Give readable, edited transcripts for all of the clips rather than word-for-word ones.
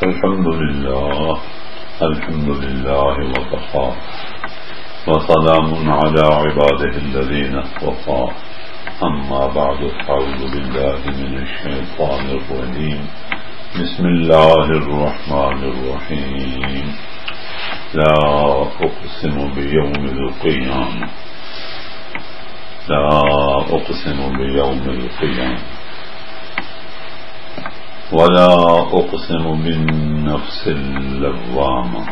الحمد لله وكفى وسلام على عباده الذين اصطفى أما بعد أعوذ بالله من الشيطان الرجيم بسم الله الرحمن الرحيم لا أقسم بيوم القيامة ولا أقسم بالنفس اللوامة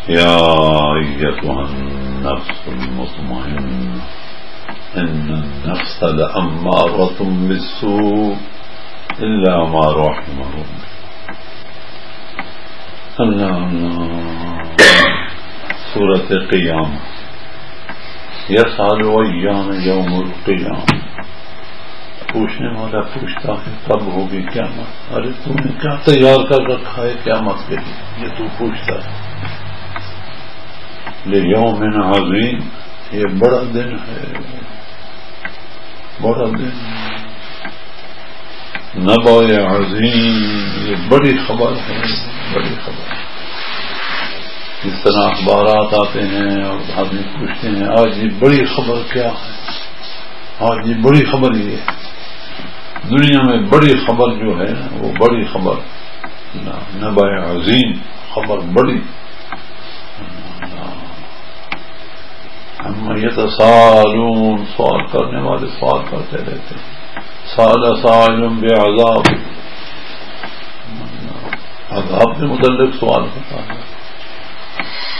يا أيتها النفس المطمئنة إن النفس لأمارة بالسوء إلا ما رحم ربي. اللہ سورۃ قیامہ یسأل ایان یوم القیامہ. پوچھنے والا پوچھتا ہے کب ہوگی قیامت. ارے تو نے کیا تیار کر رکھا ہے قیامت کے لیے؟ یہ تو پوچھتا ہے. لیوم عظیم، یہ بڑا دن ہے، بڑا دن. نبأ عظیم، یہ بڑی خبر ہے، بڑی خبر. اس طرح اخبارات آتے ہیں اور آدمی پوچھتے ہیں آج یہ بڑی خبر کیا ہے، آج یہ بڑی خبر یہ ہے. دنیا میں بڑی خبر جو ہے نا وہ بڑی خبر، نبأ عظیم، خبر بڑی. ہم یتساءلون، سوال کرنے والے سوال کرتے رہتے ہیں. سأل سائل بعذاب، عذاب کے متعلق سوال کرتا ہے.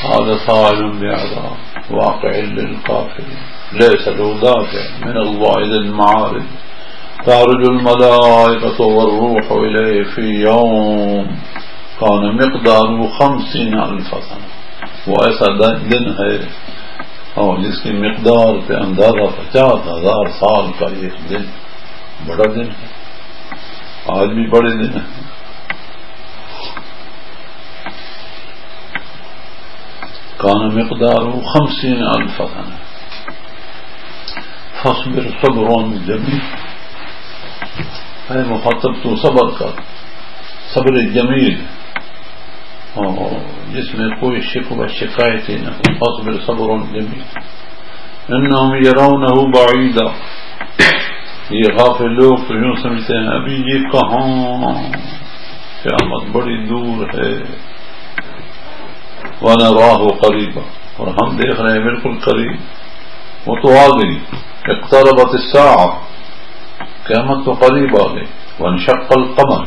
سأل سائل بعذاب واقع للکافرین لیس له دافع من الله ذی المعارج تعرج الملائکۃ والروح الیہ فی یوم کان مقدارہ 50,000 سنہ. وہ ایسا دن ہے اور جس کی مقدار پہ اندازہ 50,000 سال کا ایک دن. بڑا دن ہے، آج بھی بڑے دن ہے. کان مقدارہ 50,000 سنہ. فاصبر صبرا جمیلا، اے مخاطب تو صبر کر، صبر جمیل جس میں کوئی شکوہ شکایت ہی نہ ہو. فاصبر صبرا جمیلا انہم یرونہ بعیدا. یہ غافل لوگ تو یوں سمجھتے ہیں ابھی یہ کہاں، قیامت بڑی دور ہے. وَنَرَاهُ قَرِيبًا، اور ہم دیکھ رہے ہیں بالکل قریب. وہ تو آ گئی. اقتربت الساعة، قیامت تو قریب آ گئی. وَانشَقَّ الْقَمَرُ،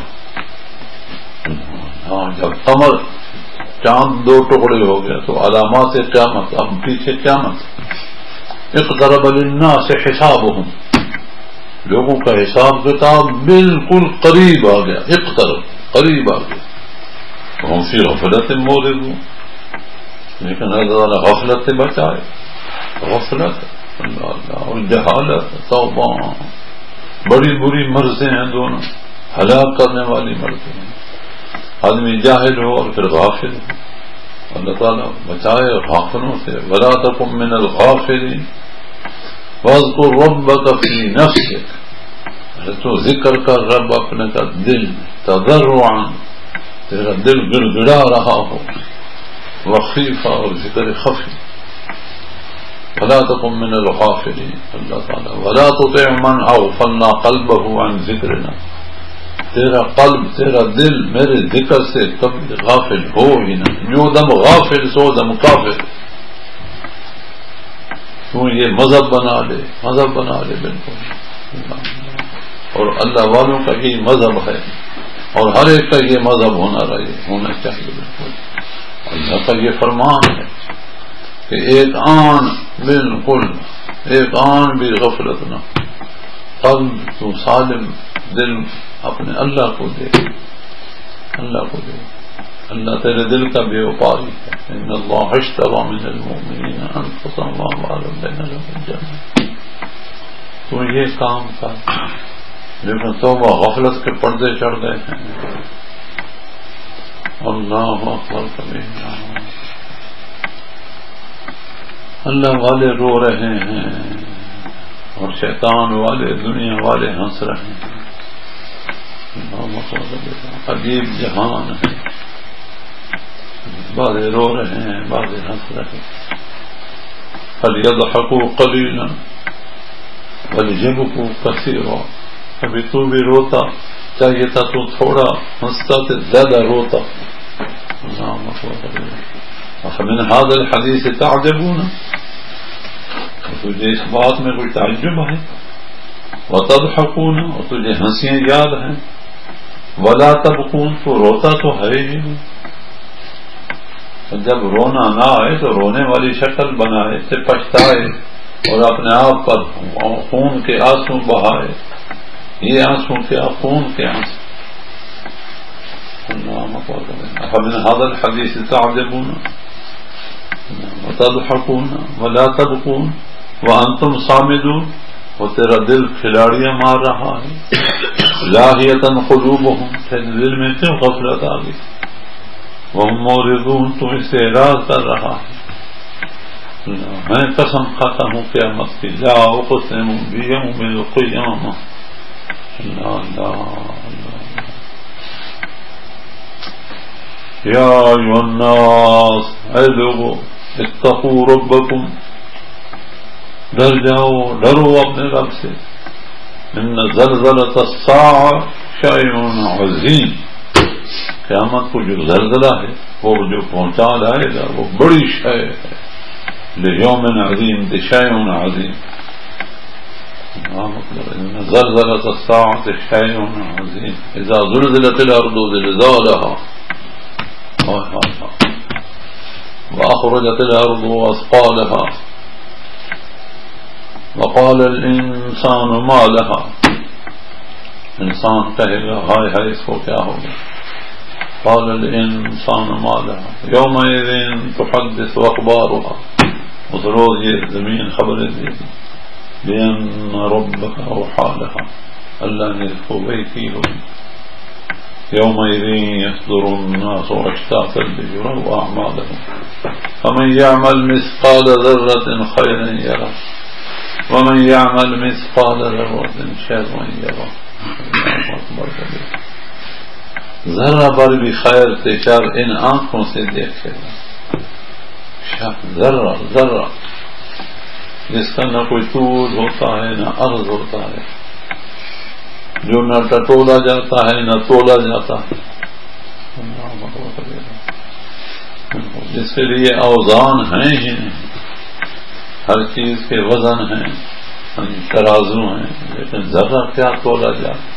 ہاں جب قمر چاند 2 ٹکڑے ہو گیا تو علامات قیامت. اب پیچھے قیامت. اقترب للناس حسابهم، لوگوں کا حساب کتاب بالکل قریب آ گیا. اقترب، قریب آ گیا. ہم فی غفلت معرضون، لیکن اللہ تعالیٰ غفلت سے بچائے. غفلت اور جہالت، توبہ، بڑی بری مرضیں ہیں دونوں، ہلاک کرنے والی مرضیں ہیں. آدمی جاہل ہو اور پھر غافل ہو. اللہ تعالیٰ بچائے غافلوں سے. ولا تکن من الغافلین واذکر ربک فی نفسک، تو ذکر کر رب اپنے کا دل، تضرعا، تیرا دل گڑ گڑا رہا ہو، وخیفہ، اور ذکر خفی. ولا تکن من الغافلین. اللہ تعالیٰ ولا تطع من اغفلنا قلبہ عن ذکرنا، تیرا قلب، تیرا دل میرے ذکر سے کبھی غافل ہو ہی نہ. جو دم غافل سو دم کافر. تو یہ مذہب بنا لے، مذہب بنا لے بالکل. اور اللہ والوں کا یہ مذہب ہے اور ہر ایک کا یہ مذہب ہونا چاہیے بالکل. اللہ کا یہ فرمان ہے کہ ایک آن بالکل، ایک آن بھی غفلت نہ. قلب تو سالم، دل اپنے اللہ کو دے، اللہ کو دے. اللہ تیرے دل کا بے وپاری ہے. ان اللہ اشتری من المؤمنین انفسهم واموالهم بان لهم الجنہ. تو یہ کام تھا، لیکن توبہ غفلت کے پردے چڑھ گئے ہیں. اللہ اکبر کبیرہ. اللہ والے رو رہے ہیں اور شیطان والے، دنیا والے ہنس رہے ہیں. عجیب جہان ہے، بعض رو رہے ہیں بعض ہنس رہے ہیں. فَلْيَضْحَكُوا قَلِيلًا وَلْيَبْكُوا كَثِيرًا. کبھی تو بھی روتا، چاہیے تھا تو تھوڑا ہنستا تو زیادہ روتا. فمن هذا الحديث تعجبون، تجھے اس بات میں کوئی تعجب ہے. وتضحكون، اور تجھے ہنسیاں یاد ہیں. ولا تبكون، تو روتا تو ہے ہی نہیں. جب رونا نہ آئے تو رونے والی شکل بنائے سے پچھتائے اور اپنے آپ پر خون کے آنسو بہائے. یہ آنسو کیا، خون کے آنسو. فمن هذا الحديث تعجبون وتضحكون ولا تبكون وانتم صامدون. وہ تیرا دل کھلاڑیاں مار رہا ہے. لاہیۃ قلوبہم، تیرے دل میں کیوں غفلت آ گئی. وہم موردون، تو اس سے اعراض کر رہا ہے. میں قسم کھاتا ہوں قیامت کی، لا اقسم بیوم القیامہ. یا ایھا الناس، اے لوگو، اتقوا ربکم، ڈر جاؤ، ڈرو اپنے رب سے. ان زلزلۃ الساعۃ شیء عظیم، قیامت کو جو زلزلہ ہے، وہ جو پہنچا جائے گا، وہ بڑی شے ہے. لیوم عظیم، شیء عظیم. زلزلۃ الساعۃ شیء عظیم اذا زلزلت الارض زلزالها واخرجت الارض اثقالها وقال الانسان ما لها. انسان کہے گا ہائے ہائے اس کو کیا ہوگا. قال الانسان ما لها يومئذ تحدث اخبارها، اس روز یہ زمین خبریں دے گی. بأن ربك أوحى لها، اللہ نے اس کو وحی کی ہوگی. يومئذ يصدر الناس اشتاتا ليروا أعمالهم فمن يعمل مثقال ذرة خيرا يره ومن يعمل مثقال ذرة شرا يره. ذرہ بر بھی خیر سے شر ان آنکھوں سے دیکھے گا. ذرہ ذرہ جس کا نہ کوئی طول ہوتا ہے نہ عرض ہوتا ہے، جو نہ ٹٹولا جاتا ہے نہ تولا جاتا ہے، جس کے لیے اوزان ہیں ہی نہیں. ہر چیز کے وزن ہیں، ترازو ہیں، لیکن ذرہ کیا تولا جاتا.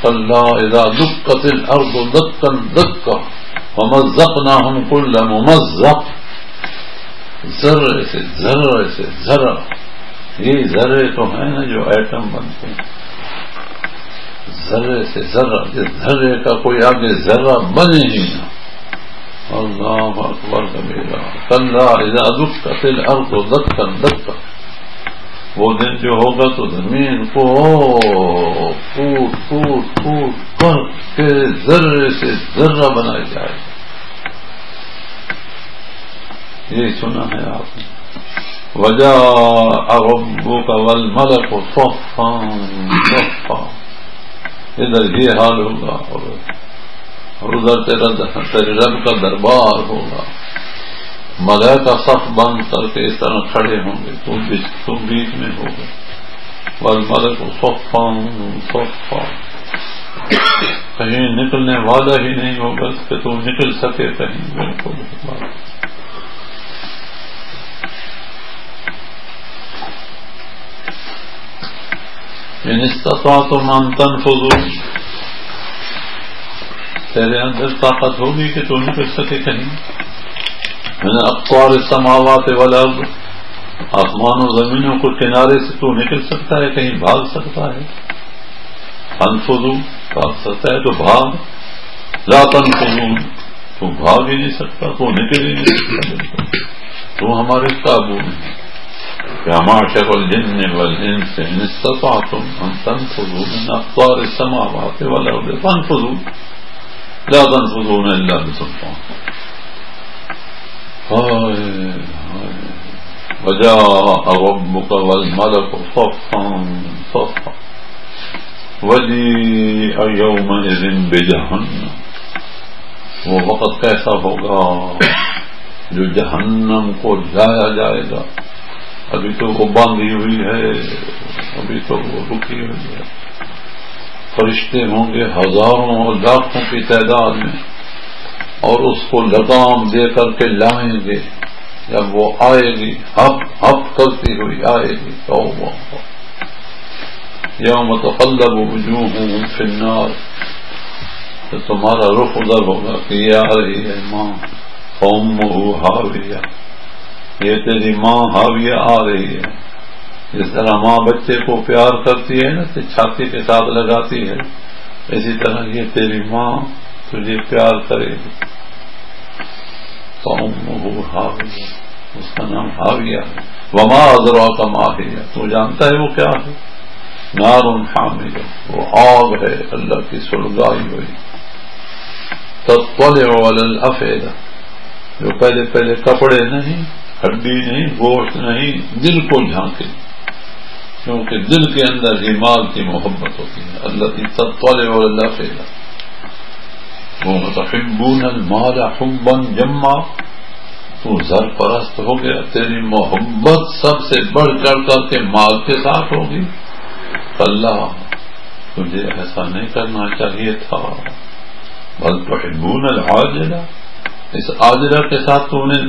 کلا اذا دکت الارض دکا دکا ومزقناہم کل ممزق. ذرے سے ذرہ، یہ ذرے تو ہیں نا جو ایٹم بنتے ہیں. ذرے سے ذرہ، جس ذرے کا کوئی آگے ذرہ بنے ہی نہ. اللہ اکبر کبیرہ. کلا اذا دکت الارض دکا دکا، وہ دن جو ہوگا تو زمین کو پھوٹ پھوٹ پھوٹ کر کے ذرے سے ذرہ بنائی جائے گا. یہی سنا ہے آپ نے. وجاء ربك والملك صفا صفا، ادھر یہ حال ہوگا اور ادھر تیرے رب کا دربار ہوگا. ملائکہ صف بند کر کے اس طرح کھڑے ہوں گے، تم بیچ میں ہوگا. والملك صفا صفا، کہیں نکلنے والا ہی نہیں ہوگا کہ تم نکل سکے کہیں. بالکل. ان استطعتم ان تنفذوا، تیرے اندر طاقت ہوگی کہ تو نکل سکے کہیں. من اقطار السماوات والارض، آسمان و زمینوں کو کنارے سے تو نکل سکتا ہے، کہیں بھاگ سکتا ہے. انفذوا، بھاگ سکتا ہے تو بھاگ. لا تنفذون، تو بھاگ ہی نہیں سکتا، تو نکل ہی نہیں سکتا. تو ہمارے قابو میں. يا معشر الجن والإنس إن استطعتم أن تنفذوا من أقطار السماوات والأرض فانفذوا لا تنفذون إلا بسلطان. وجاء ربك والملك صفا صفا، وجیء یومئذ بجہنم، وہ وقت کیسا ہوگا جو جہنم کو لایا جائے گا. ابھی تو وہ باندھی ہوئی ہے، ابھی تو وہ رکی ہوئی ہے. فرشتے ہوں گے ہزاروں اور لاکھوں کی تعداد میں، اور اس کو لگام دے کر کے لائیں گے. جب وہ آئے گی ہپ ہپ کرتی ہوئی آئے گی تو یوم تقلب وجوہہم فی النار، تو تمہارا رخ ادھر ہوگا کہ یہ آ رہی ہے ماں فأمہ ہاویہ، یہ تیری ماں ہاویہ آ رہی ہے. جس طرح ماں بچے کو پیار کرتی ہے نا تو چھاتی کے ساتھ لگاتی ہے، اسی طرح یہ تیری ماں تجھے پیار کرے گی. فأمہ ہاویہ، اس کا نام ہاویہ ہے. وما ادراک ما ہی، تو جانتا ہے وہ کیا ہے؟ نار حامیہ، وہ آگ ہے اللہ کی سلگائی ہوئی. تطلع علی الافئدہ، جو پہلے کپڑے نہیں، ہڈی نہیں، گوشت نہیں، دل کو جھانکے، کیونکہ دل کے اندر ہی مال کی محبت ہوتی ہے. التي تطلع علی الافئدہ. وتحبون المال حبا جما، تو زر پرست ہو گیا، تیری محبت سب سے بڑھ چڑھ کر کے مال کے ساتھ ہوگی. اللہ تجھے ایسا نہیں کرنا چاہیے تھا. بل تحبون العاجلہ، اس عاجلہ کے ساتھ تو نے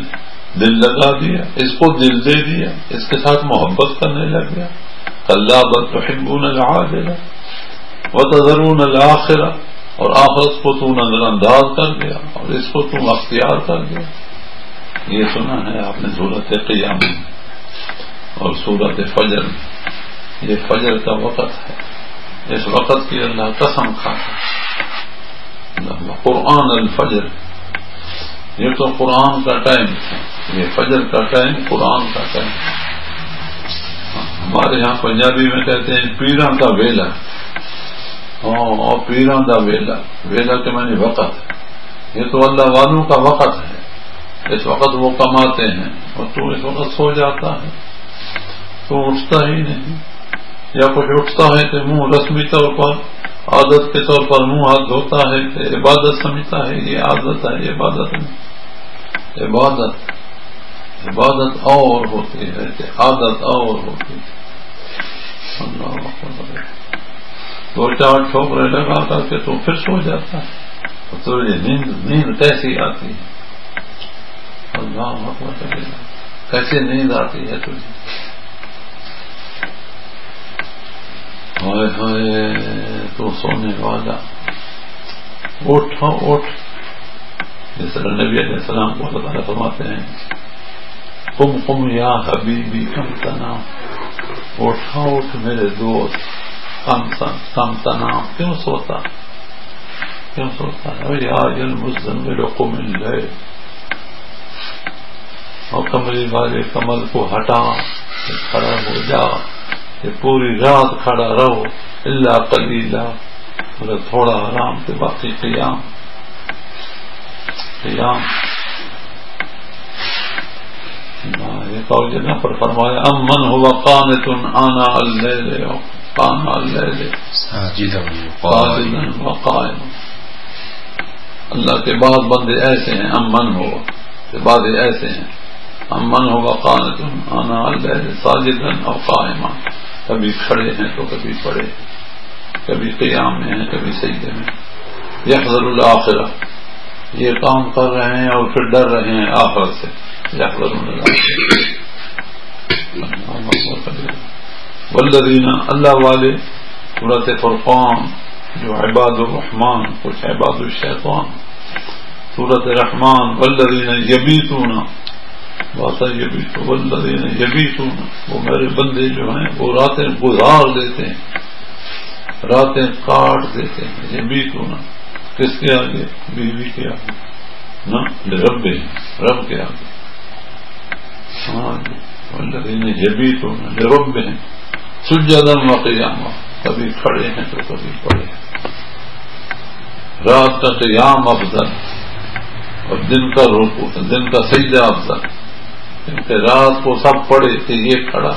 دل لگا دیا، اس کو دل دے دیا، اس کے ساتھ محبت کرنے لگ گیا. اللہ بل تحبون العاجلہ وتذرون الآخرہ، اور آخرت کو تو نظر انداز کر دیا اور اس کو تم اختیار کر دیا. یہ سنا ہے آپ نے سورۃ قیامہ اور سورۃ فجر میں. یہ فجر کا وقت ہے، اس وقت کی اللہ قسم کھاتا ہے. قرآن الفجر، یہ تو قرآن کا ٹائم ہے، یہ فجر کا ٹائم قرآن کا ٹائم. ہمارے یہاں پنجابی میں کہتے ہیں پیراں کا ویلا. اور پیراں کا ویلا، ویلا کے معنی وقت ہے. یہ تو اللہ والوں کا وقت ہے. اس وقت وہ کماتے ہیں اور تو اس وقت سو جاتا ہے، تو اٹھتا ہی نہیں. یا کچھ اٹھتا ہے تو منہ رسمی طور پر عادت کے طور پر منہ ہاتھ دھوتا ہے کہ عبادت سمجھتا ہے. یہ عادت ہے، یہ عبادت نہیں. عبادت اور ہوتی ہے کہ عادت اور ہوتی ہے. اللہ اکبر. دو چار ٹھوکرے لگا کر کے تو پھر سو جاتا ہے. تو یہ نیند کیسی آتی ہے؟ اللہ اکبر، کیسے نیند آتی ہے تجھے؟ ہائے ہائے، تو سونے والا اٹھو اٹھ. جس طرح نبی علیہ السلام کو اللہ تعالیٰ فرماتے ہیں قم قم یا حبیبی کم تنام، اٹھا اٹھ میرے دوست، کم تنام، کیوں سوتا ہے؟ یا المزمل قم اللیل، اور کملی والے کمل کو ہٹا، کھڑا ہو جا، کہ پوری رات کھڑا رہو. الا قلیلا، مگر تھوڑا آرام کے باقی قیام. ایک اور جگہ پر فرمایا امن هو قانت آناء اللیل ساجدا وقائما. اللہ کے بعض بندے ایسے ہیں، امن ہو کہ بعض ایسے ہیں امن هو قانت آناء اللیل ساجدا او قائما، کبھی کھڑے ہیں تو کبھی پڑے، کبھی قیام میں ہیں کبھی سجدے میں. یحذر الآخرہ، یہ کام کر رہے ہیں اور پھر ڈر رہے ہیں آخرت سے. یحذرون الآخرہ. والذین، اللہ والے. سورۃ فرقان جو عباد الرحمن، کچھ عباد الشیطان. سورۃ رحمان والذین یبیتون، والذین یبیتون، وہ میرے بندے جو ہیں وہ راتیں گزار دیتے ہیں، راتیں کاٹ دیتے ہیں. یبیتون کس کے آگے؟ بیوی کے آگے نا، رب کے آگے. والذین یبیتون لربہم سجدا وقیاما، کبھی کھڑے ہیں تو کبھی پڑے. رات کا قیام افضل اور دن کا رکوع، دن کا سجدہ افضل. کیونکہ رات کو سب پڑے کہ یہ کھڑا،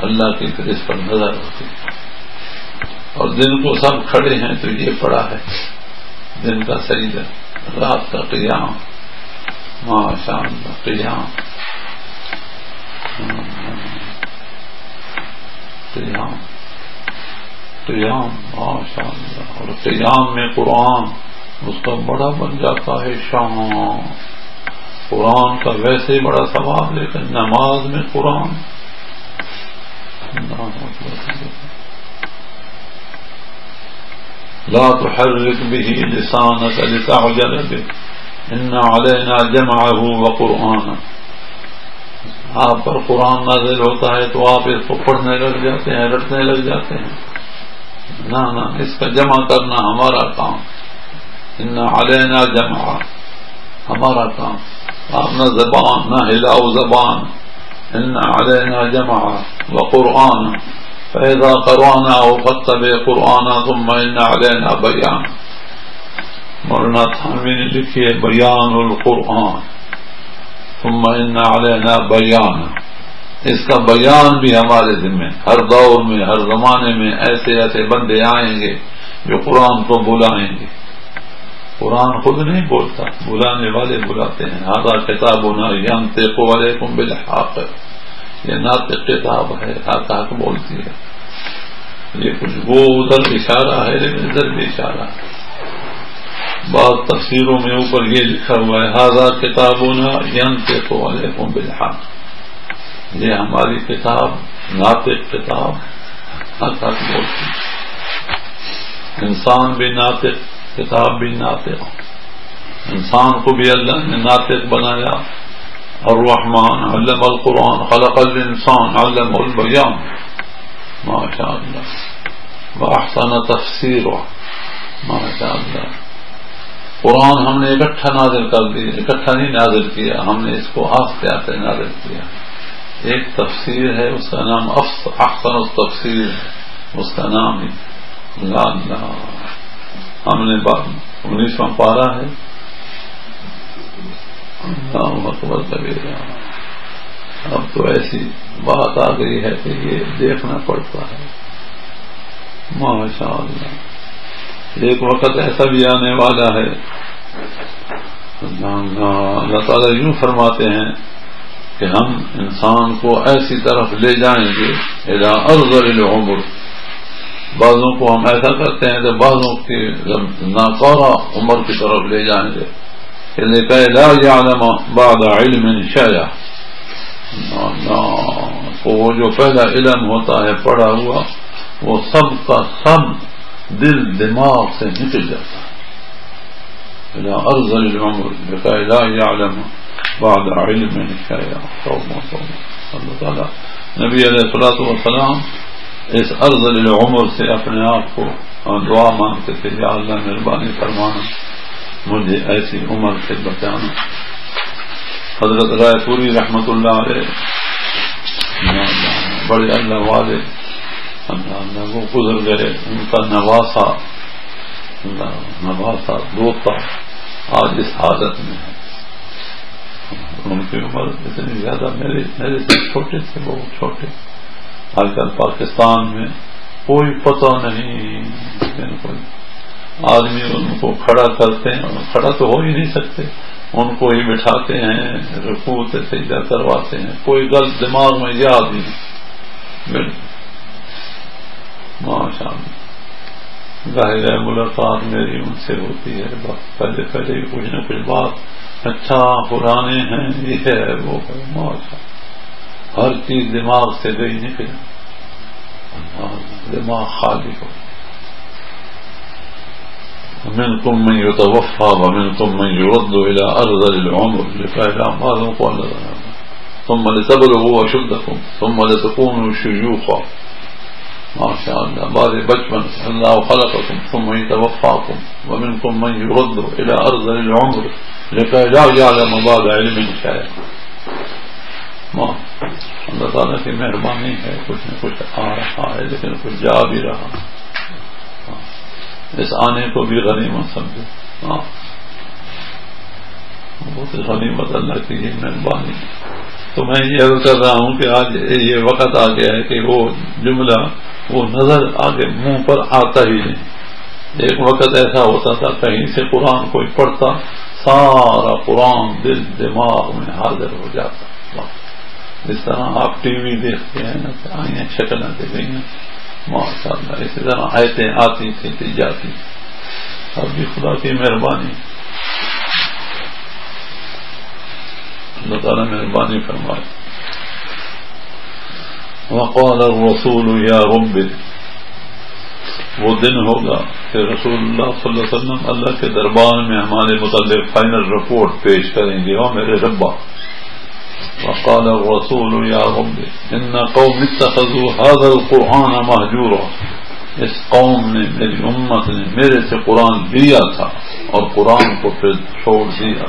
اللہ کی پھر اس پر نظر ہوتی اور دن کو سب کھڑے ہیں تو یہ پڑا ہے دن کا سجدہ، رات کا قیام، ماشاء اللہ قیام قیام قیام ماشاء اللہ. اور قیام میں قرآن اس کا بڑا بن جاتا ہے شان. قرآن کا ویسے ہی بڑا ثواب، لیکن نماز میں قرآن لا تحرك به لسانك لتعجل به ان علينا جمعه وقرآنه. آپ پر قرآن نازل ہوتا ہے تو آپ اس کو پڑھنے لگ جاتے ہیں، رٹنے لگ جاتے ہیں. نہ اس کا جمع کرنا ہمارا کام. ان علینا جمع ہمارا کام. آپ نہ زبان نہ ہلاؤ زبان. ان علینا جمع وقرآن فإذا قرأناه فاتبع قرآنا ثم ان علینا بیان. مولانا تھانوی نے لکھی ہے بیان القرآن ثم ان علینا بیان. اس کا بیان بھی ہمارے ذمہ. ہر دور میں ہر زمانے میں ایسے ایسے بندے آئیں گے جو قرآن کو بلائیں گے. قرآن خود نہیں بولتا، بلانے والے بلاتے ہیں. ھذا کتابنا ینطق علیکم بالحق. یہ ناطق کتاب ہے، حق بولتی ہے. یہ کچھ وہ ادھر اشارہ ہے لیکن ادھر بھی اشارہ ہے. بعض تفسیروں میں اوپر یہ لکھا ہوا ہے ھذا کتابنا ینطق علیکم بالحق. یہ ہماری کتاب ناطق کتاب حق بولتی ہے. انسان بھی ناطق، کتاب بھی ناطق. انسان کو بھی اللہ نے ناطق بنایا. الرحمن علم القرآن خلق الانسان علم البیان. ماشاء اللہ. واحسن تفسیرہ. ماشاء اللہ. قرآن ہم نے اکٹھا نازل کر دیا، اکٹھا نہیں نازل کیا، ہم نے اس کو آہستہ آہستہ نازل کیا. ایک تفسیر ہے اس کا نام احسن التفسیر ہے، اس کا نام ہی اللہ. ہم نے 19واں پارہ ہے. اللہ اکبر کبیرہ. اب تو ایسی بات آ گئی ہے کہ یہ دیکھنا پڑتا ہے. ماشاء اللہ. ایک وقت ایسا بھی آنے والا ہے اللہ تعالیٰ یوں فرماتے ہیں کہ ہم انسان کو ایسی طرف لے جائیں گے الی ارذل العمر. بعضوں کو ہم ایسا کرتے ہیں کہ بعضوں کی ناکارہ عمر کی طرف لے جائیں گے کہ لکي لا يعلم بعد علم شيئا. وہ جو پہلا علم ہوتا ہے پڑھا ہوا وہ سب کا سب دل دماغ سے نکل جاتا ہے. الى ارذل العمر لكي لا يعلم بعد علم شيئا. اللہ تعالیٰ نبی علیہ الصلوۃ والسلام اس ارذل العمر سے اپنے آپ کو دعا مانگتے تھے، یا اللہ مہربانی فرمانا مجھے ایسی عمر سے بچانا. حضرت رائے پوری رحمت اللہ علیہ بڑے اللہ والے اللہ وہ گزر گئے. ان کا نواسا دوتا آج اس حالت میں ہے. ان کی عمر اتنی زیادہ میرے سے چھوٹے تھے، بہت چھوٹے. آج کل پاکستان میں کوئی پتہ نہیں، کوئی آدمی ان کو کھڑا کرتے ہیں، کھڑا تو ہو ہی نہیں سکتے، ان کو ہی بٹھاتے ہیں، رکوع سے سجدہ کرواتے ہیں. کوئی غلط دماغ میں یاد ہی نہیں. ماشاء اللہ. ظاہر ملاقات میری ان سے ہوتی ہے، بس پہلے پہلے کچھ نہ کچھ بات، اچھا پرانے ہیں، یہ ہے وہ ہے. ماشاء ہر چیز دماغ سے گئی نکل، دماغ خالی ہو. منكم من يتوفى ومنكم من يرد إلى أرذل العمر لكي لا أعمالهم قال ثم لتبلغوا أشدكم ثم لتكونوا شيوخا. ما شاء الله. بعد بچپن الله خلقكم ثم يتوفاكم ومنكم من يرد إلى أرذل العمر لكي لا يعلم بعد علم شيئا. اللہ تعالیٰ کی مہربانی ہے، کچھ نہ کچھ آ رہا ہے لیکن کچھ جا بھی رہا. اس آنے کو بھی غنیمت سمجھو. بہت غنیمت اللہ کی یہ مہربانی. تو میں یہ عرض کر رہا ہوں کہ آج یہ وقت آ گیا ہے کہ وہ جملہ وہ نظر آگے منہ پر آتا ہی نہیں. ایک وقت ایسا ہوتا تھا کہیں سے قرآن کوئی پڑھتا سارا قرآن دل دماغ میں حاضر ہو جاتا. جس طرح آپ ٹی وی دیکھتے ہیں نا کہ آئیں شکلیں دے گئی ہیں ماشاء اللہ، اسی طرح آیتیں آتی تھی جاتی. اب بھی خدا کی مہربانی، اللہ تعالیٰ مہربانی فرمائے. وقال الرسول یا رب، وہ دن ہوگا کہ رسول اللہ صلی اللہ علیہ وسلم اللہ کے دربار میں ہمارے متعلق فائنل رپورٹ پیش کریں گے. اور میرے ربا، وقال الرسول یا رب ان قوم اتخذوا هذا القرآن مہجورا، اس قوم نے، میری امت نے میرے سے قرآن لیا تھا اور قرآن کو پھر چھوڑ دیا.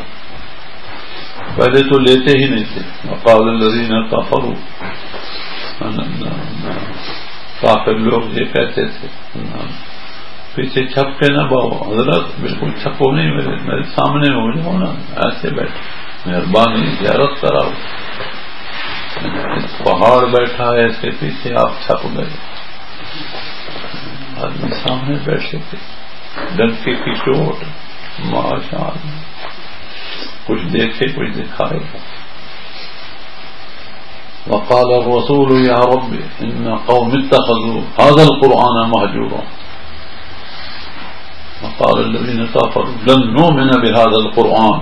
پہلے تو لیتے ہی نہیں تھے. وقال الذین کفروا، کافر لوگ یہ کہتے تھے، پیچھے چھپ کے نہ باؤ حضرت، بالکل چھپو نہیں، میرے سامنے ہو جاؤ نا، ایسے بیٹھے، مہربانی زیارت کراؤ. پہاڑ بیٹھا ہے اس کے پیچھے آپ چھپ گئے. آدمی سامنے بیٹھے تھے، ڈنکے کی چوٹ، ماشاء اللہ، کچھ دیکھے کچھ دکھائے. وقال الرسول یا رب ان قوم اتخذوا هذا القرآن مہجورا. وقال الذين كفروا لن نؤمن بهذا القرآن.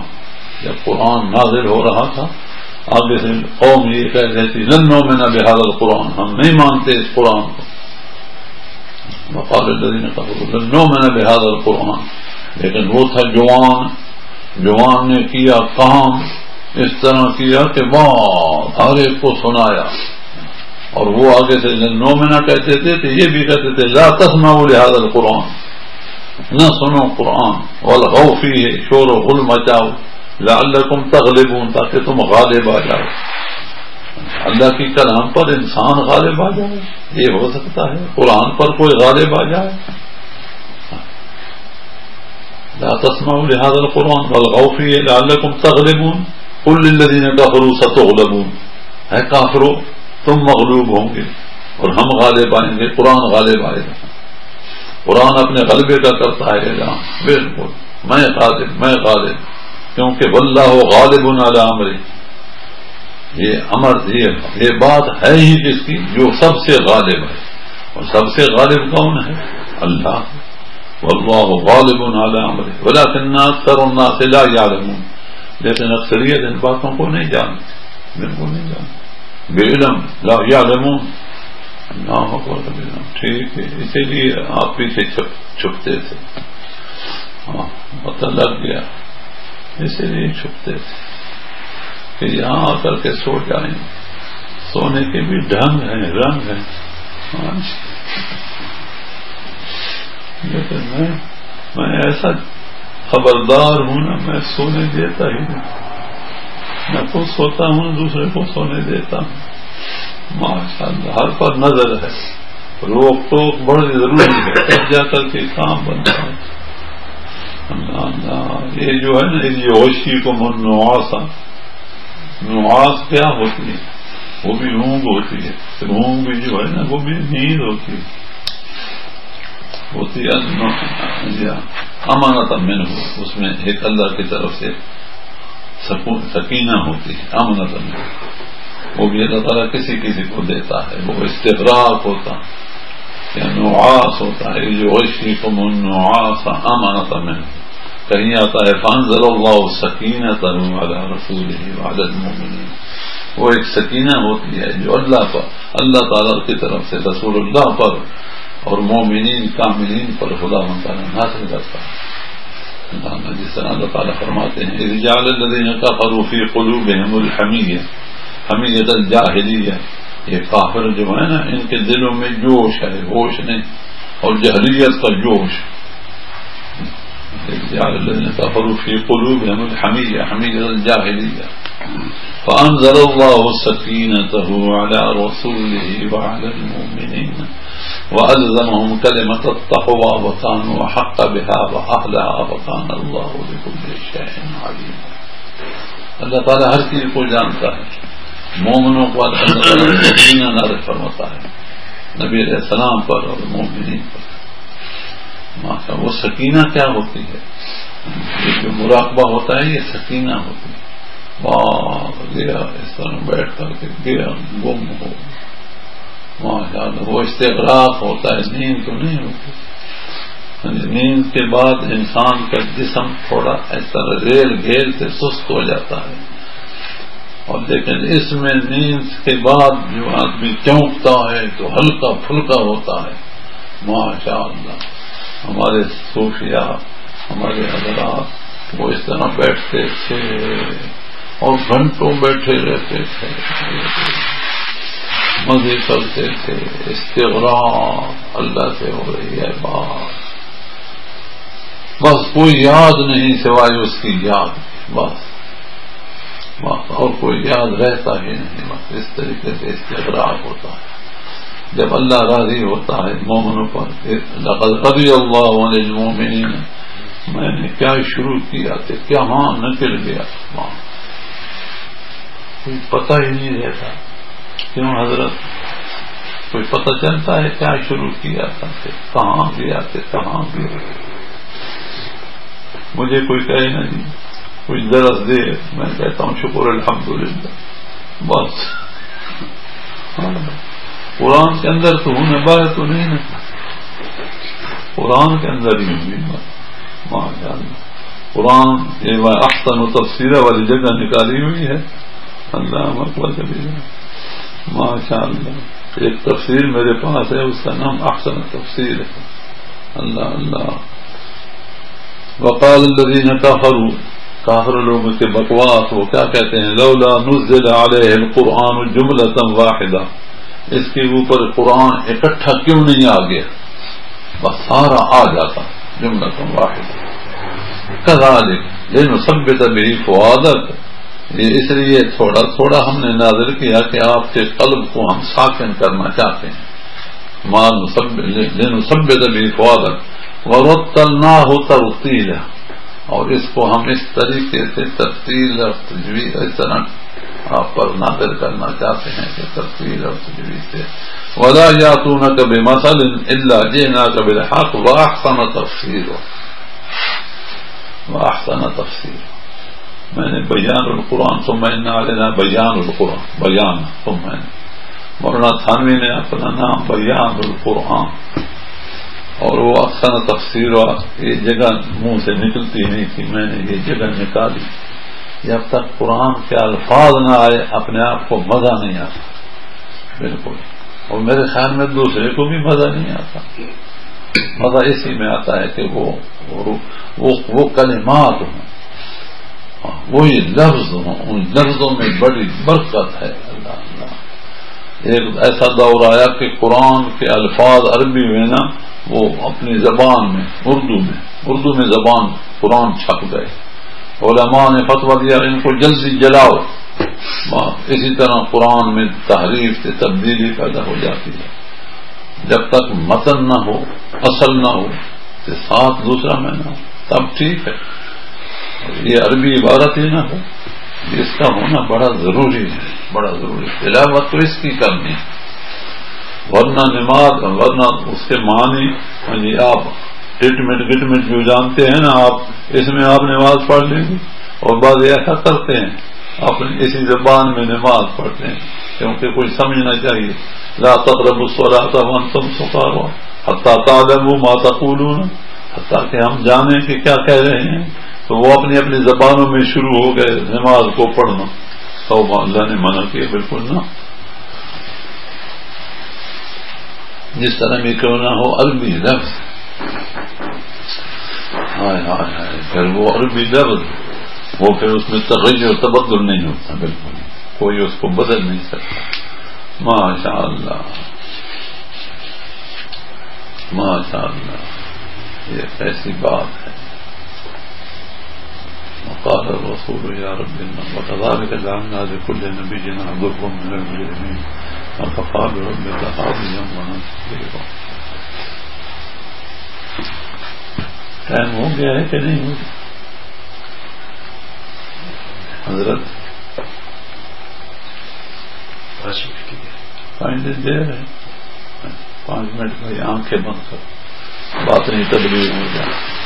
جب قرآن نازل ہو رہا تھا آگے سے قوم یہ کہہ رہی تھی لن نؤمن بهذا القرآن، ہم نہیں مانتے اس قرآن کو. وقال الذين كفروا لن نؤمن بهذا القرآن. لیکن وہ تھا جوان نے کیا کام اس طرح کیا کہ بہت ہر ایک کو سنایا. اور وہ آگے سے نومنا کہتے تھے تو یہ بھی کہتے تھے لا تسمعوا لهذا القرآن، نہ سنو قرآن، والغوا فیہ، شور و غل مچاؤ، لعلکم تغلبون، تاکہ تم غالب آ جاؤ. اللہ کی کلام پر انسان غالب آ جائے، یہ ہو سکتا ہے؟ قرآن پر کوئی غالب آ جائے؟ لا تسمعوا لهذا القرآن والغوا فیہ لعلکم تغلبون قل للذین کفروا ستغلبون. ہے کافرو تم مغلوب ہوں گے اور ہم غالب آئیں گے. قرآن غالب آئے گا، قرآن اپنے غلبے کا کرتا ہے اعلان. بالکل میں غالب، کیونکہ واللہ غالب علی امرہ. یہ امر، یہ بات ہے ہی کس کی؟ جو سب سے غالب ہے. اور سب سے غالب کون ہے؟ اللہ. واللہ غالب علی امرہ ولکن اکثر الناس لا یعلمون. لیکن اکثریت ان باتوں کو نہیں جانتی، بالکل نہیں جانتی. بے علم لا یعلمون. اللہ اکبر. ٹھیک ہے، اسی لیے آپ پیچھے چھپتے تھے. ہاں پتہ لگ گیا، اسی لیے چھپتے تھے کہ یہاں آ کر کے سو جائیں. سونے کے بھی ڈھنگ ہیں، رنگ ہیں. لیکن میں ایسا خبردار ہوں نا، میں سونے دیتا ہی نہیں. میں خود سوتا ہوں، دوسرے کو سونے دیتا ہوں. ماشاء اللہ ہر پر نظر ہے. روک ٹوک بڑی ضروری ہے، تب جا کر کے کام بنتا ہے. اللہ یہ جو ہے نا، یہ ہوشی کو من نعاسا. نعاس کیا ہوتی ہے؟ وہ بھی اونگ ہوتی ہے. اونگ بھی جو ہے نا وہ بھی نیند ہوتی ہے. ہوتی ہے امانت من ہو، اس میں ایک اللہ کی طرف سے سکینہ ہوتی ہے. امانت من وہ بھی اللہ تعالیٰ کسی کسی کو دیتا ہے. وہ استغراق ہوتا یا نعاس ہوتا ہے. جو غشیکم النعاس امانت من، کہیں آتا ہے فانزل اللہ سکینتہ علی رسولہ وعلی المؤمنین. وہ ایک سکینہ ہوتی ہے جو اللہ تعالیٰ کی طرف سے رسول اللہ پر اور مومنین کاملین پر خدا تعالیٰ نازل کرتا ہے. جس طرح اللہ تعالیٰ فرماتے ہیں اذ جعل الذین کفروا فی قلوبہم الحمیہ، حمیۃ الجاہلیہ. یہ کافر جو ہے نا ان کے دلوں میں جوش ہے، ہوش نہیں، اور جہلیت کا جوش. اذ جعل الذین کفروا فی قلوبہم الحمیہ، حمیۃ الجاہلیہ. فانزل اللہ سکینتہ علی رسولہ وعلی المؤمنین وألزمهم كلمة التقوى وكانوا أحق بها وأهلها وكان الله بكل شيء عليم. اللہ تعالیٰ ہر چیز کو جانتا ہے. مومنوں کو اللہ تعالیٰ سکینہ نازل فرماتا ہے. نبی علیہ السلام پر اور مومنین پر. ماشاء وہ سکینہ کیا ہوتی ہے؟ یہ جو مراقبہ ہوتا ہے یہ سکینہ ہوتی ہے. گیا اس طرح بیٹھ کر کے گیا گم ہو. ماشاء اللہ وہ استغراق ہوتا ہے، نیند تو نہیں ہوتی. نیند کے بعد انسان کا جسم تھوڑا اس طرح ریل گھیل سے سست ہو جاتا ہے، اور لیکن اس میں نیند کے بعد جو آدمی چونکتا ہے تو ہلکا پھلکا ہوتا ہے. ماشاء اللہ ہمارے صوفیاء ہمارے حضرات وہ اس طرح بیٹھتے تھے اور گھنٹوں بیٹھے رہتے تھے، مزے کرتے تھے. استغراق اللہ سے ہو رہی ہے بات، بس کوئی یاد نہیں سوائے اس کی یاد، بس اور کوئی یاد رہتا ہی نہیں. بس اس طریقے سے استغراق ہوتا ہے. جب اللہ راضی ہوتا ہے مومنوں پر، لقد رضی اللہ عن المؤمنین، میں نے کیا شروع کیا تھا کیا ہاں نکل گیا، کوئی پتہ ہی نہیں رہتا. کیوں حضرت؟ کوئی پتہ چلتا ہے کیا شروع کیا تھا، کہاں گیا تھے کہاں گیا. مجھے کوئی کہے نا جی کچھ درس دے، میں کہتا ہوں شکر الحمدللہ. بس قرآن کے اندر تو ہوں باہر تو نہیں نا، قرآن کے اندر ہی ہوں. ماشاء اللہ قرآن یہ احسن و تفسیرہ والی جگہ نکالی ہوئی ہے. اللہ اکبر کبیر. ماشاء اللہ ایک تفسیر میرے پاس ہے، اس کا نام احسن تفسیر ہے. اللہ اللہ. وقال الذین کفروا، کافر لوگوں کے بکواس وہ کیا کہتے ہیں، لولا نزل علیہ القرآن جملۃ واحدہ، اس کے اوپر قرآن اکٹھا کیوں نہیں آ گیا، بس سارا آ جاتا جملۃ واحدہ. کذالک لنثبت به فؤادک، یہ اس لیے تھوڑا تھوڑا ہم نے نازل کیا کہ آپ کے قلب کو ہم ساکن کرنا چاہتے ہیں. لنثبت به فؤادک ورتلناہ ترتیلا، اور اس کو ہم اس طریقے سے ترتیل اور تجویز اس طرح آپ پر نازل کرنا چاہتے ہیں کہ ترتیل اور تجویز سے. ولا یاتونک بمثل الا جئناک بالحق واحسن تفسیرا، واحسن تفسیر. میں نے بیان القرآن ثم ان علینا بیان القرآن، بیان ثم ان. مولانا تھانوی نے اپنا نام بیان القرآن، اور وہ احسن تفسیر یہ جگہ منہ سے نکلتی نہیں تھی، میں نے یہ جگہ نکالی. جب تک قرآن کے الفاظ نہ آئے اپنے آپ کو مزہ نہیں آتا بالکل، اور میرے خیال میں دوسرے کو بھی مزہ نہیں آتا. مزہ اسی میں آتا ہے کہ وہ کلمات ہوں، وہی لفظ ہوں، ان لفظوں میں بڑی برکت ہے. اللہ اللہ. ایک ایسا دور آیا کہ قرآن کے الفاظ عربی میں نا وہ اپنی زبان میں اردو میں زبان قرآن چھپ گئے. علماء نے فتویٰ دیا ان کو جلدی جلاؤ. اسی طرح قرآن میں تحریف سے تبدیلی پیدا ہو جاتی ہے. جب تک متن نہ ہو، اصل نہ ہو، ساتھ دوسرا میں نہ ہو تب ٹھیک ہے. یہ عربی عبارت ہی نہ ہو، اس کا ہونا بڑا ضروری ہے، بڑا ضروری. تلاوت تو اس کی کرنی، ورنہ نماز، ورنہ اس کے معنی آپ گٹ جو جانتے ہیں نا آپ، اس میں آپ نماز پڑھ لیں گے. اور بعض ایسا کرتے ہیں اپنی اسی زبان میں نماز پڑھتے ہیں، کیونکہ کوئی سمجھنا چاہیے. لا تقربوا الصلاة وانتم سکارى حتى تعلموا ما تقولون، حتیٰ کہ ہم جانیں کہ کیا کہہ رہے ہیں. تو وہ اپنی اپنی زبانوں میں شروع ہو گئے نماز کو پڑھنا. تو اللہ نے منع کیا بالکل نہ. جس طرح بھی کیوں نہ ہو عربی لفظ، ہائے ہائے ہائے، پھر وہ عربی لفظ وہ پھر اس میں تغیر تبدل نہیں ہوتا، بالکل کوئی اس کو بدل نہیں سکتا. ماشاء اللہ ماشاء اللہ، یہ ایسی بات ہے. وقال الرسول يا رب وكذلك جعلنا لكل نبي عدوا من المجرمين وكفى بربك هاديا ونصيرا. ٹائم ہو گیا ہے کہ نہیں ہو گیا حضرت؟ فائنل دے رہے 5 منٹ بھائی آنکھیں بند کر، بات نہیں تبلیغ ہو جائے.